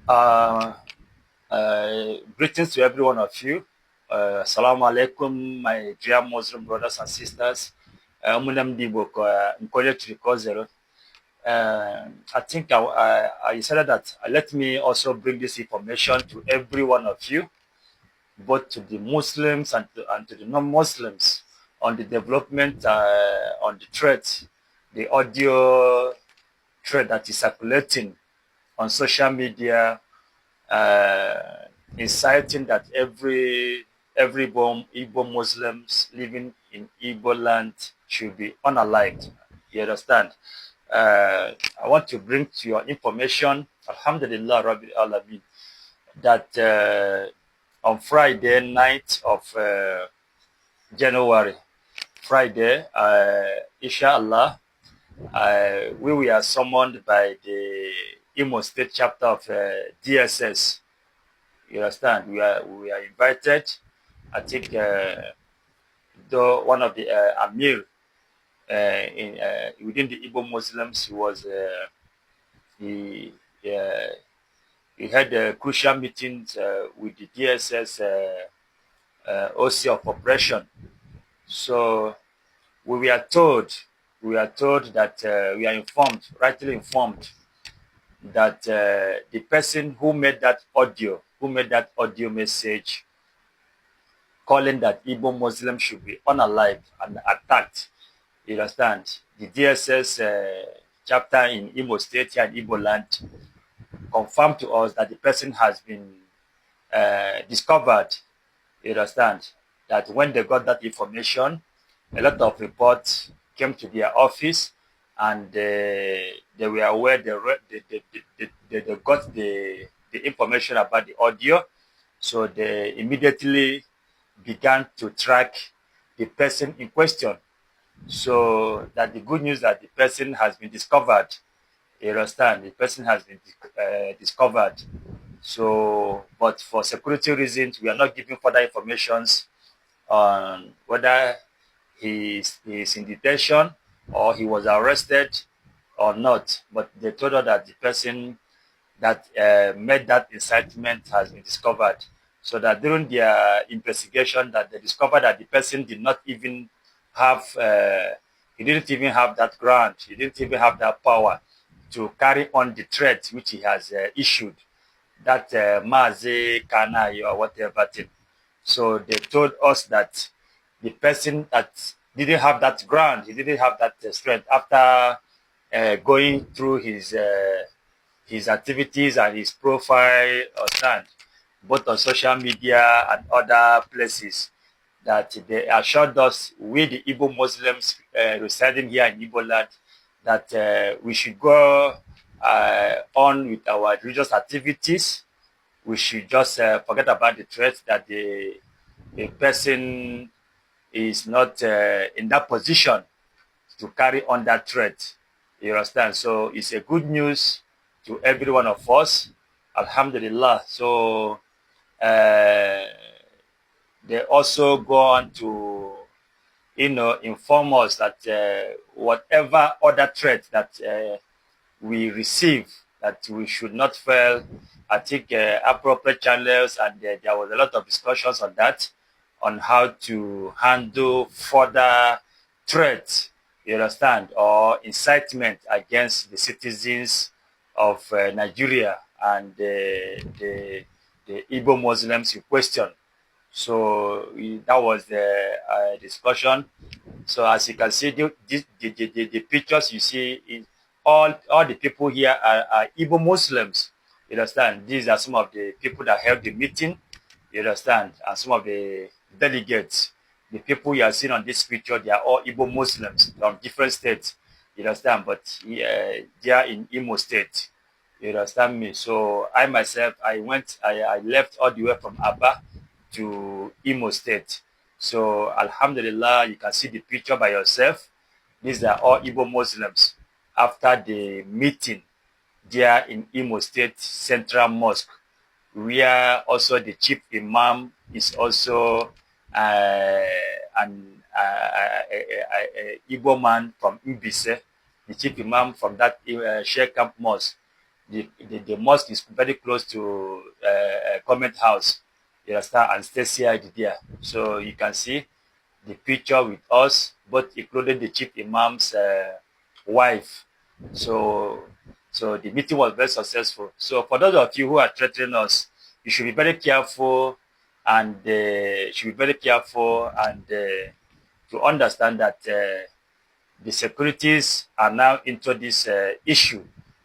Uh, Greetings to every one of you. Assalamu alaikum, my dear Muslim brothers and sisters. Ụmụnne Igbo ka nkwenye chiri ka ọ zere. I think I decided that let me also bring this information to every one of you, both to the Muslims and to the non-Muslims, on the development on the thread, the audio thread that is circulating on social media, inciting that every Igbo Muslims living in Igbo land should be unalived. You understand? I want to bring to your information, Alhamdulillah Rabbil Alamin, that on Friday, 9th of January, Friday, inshallah, we were summoned by the Imo State chapter of DSS. You understand? We are invited. I think though one of the Amir within the Igbo Muslims was he he had crucial meetings with the DSS OC of operation. So we were told that we are informed, rightly informed, that the person who made that audio message calling that Igbo Muslims should be unalived and attacked. You understand? The DSS chapter in Imo State here in Igbo land confirmed to us that the person has been discovered. You understand? That when they got that information, a lot of reports came to their office, and they were aware they got the information about the audio. So they immediately began to track the person in question. So that the good news that the person has been discovered. You understand? The person has been discovered. So, but for security reasons, we are not giving further informations on whether he is in detention or he was arrested or not. But they told us that the person that made that incitement has been discovered. So that during their investigation, that they discovered that the person did not even have, he didn't even have that grant, he didn't even have that power to carry on the threat which he has issued, that Mazi Kanai or whatever thing. So they told us that the person that didn't have that grant, he didn't have that strength after going through his activities and his profile or stand, both on social media and other places, that they assured us, we the Igbo Muslims residing here in Igbo land, that we should go on with our religious activities. We should just forget about the threat that the person is not in that position to carry on that threat. You understand? So it's a good news to every one of us. Alhamdulillah. So they also go on to, inform us that whatever other threat that we receive, that we should not fail. I think appropriate channels, and there was a lot of discussions on that, on how to handle further threats, you understand, or incitement against the citizens of Nigeria and the Igbo Muslims in question. So that was the discussion. So as you can see, the pictures you see, in all the people here are Igbo Muslims. You understand? These are some of the people that held the meeting. You understand? And some of the delegates, the people you are seeing on this picture, they are all Igbo Muslims from different states. You understand? But they are in Imo State. You understand me? So I myself, I left all the way from Aba to Imo State. So Alhamdulillah, you can see the picture by yourself. These are all Igbo Muslims after the meeting there in Imo State Central Mosque, where also the chief imam is also an Igbo man from Mbise, the chief imam from that Sheikh Camp Mosque. the mosque is very close to comment house. You understand? And Stacy there. So you can see the picture with us, both including the chief imam's wife. So the meeting was very successful. So for those of you who are threatening us, you should be very careful and to understand that the securities are now into this issue.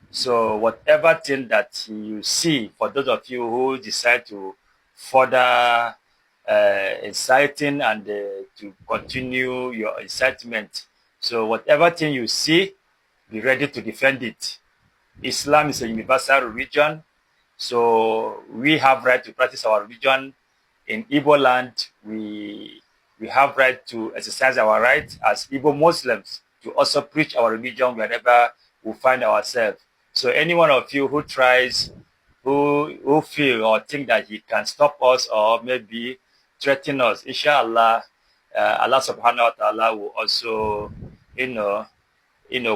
So whatever thing that you see, for those of you who decide to further inciting and to continue your incitement, so whatever thing you see, be ready to defend it. Islam is a universal religion, so we have right to practice our religion. In Igbo land, we have right to exercise our right as Igbo Muslims to also preach our religion wherever we find ourselves. So any one of you who tries, who feel or think that he can stop us or maybe threaten us, inshallah, Allah subhanahu wa ta'ala will also,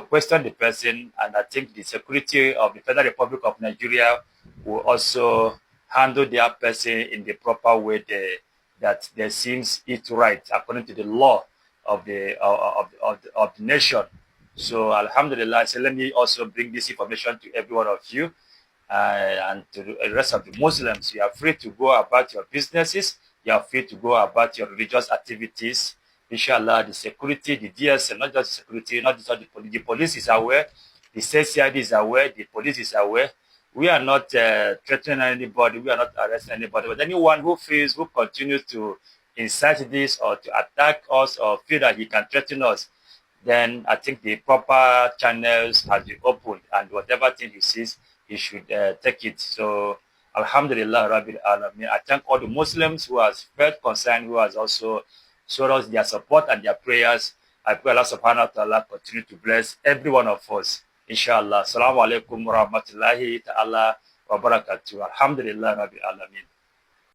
question the person, and I think the security of the Federal Republic of Nigeria will also handle their person in the proper way that they seems it right according to the law of the nation. So alhamdulillah, so let me also bring this information to every one of you and to the rest of the Muslims. You are free to go about your businesses. You are free to go about your religious activities. Inshallah, the security, the DSL, not just the security, not just the police is aware, the CID is aware, the police is aware. We are not threatening anybody. We are not arresting anybody. But anyone who continues to incite this or to attack us or feel that he can threaten us, then I think the proper channels have been opened, and whatever thing he sees, he should take it. So, alhamdulillah, Rabbil Alameen. I thank all the Muslims who has felt concerned, who has also showed us their support and their prayers. I pray Allah subhanahu wa ta'ala continue to bless every one of us. Inshallah. Assalamu alaikum wa rahmatullahi ta'ala wa barakatuh. Alhamdulillah, Rabbil Alameen.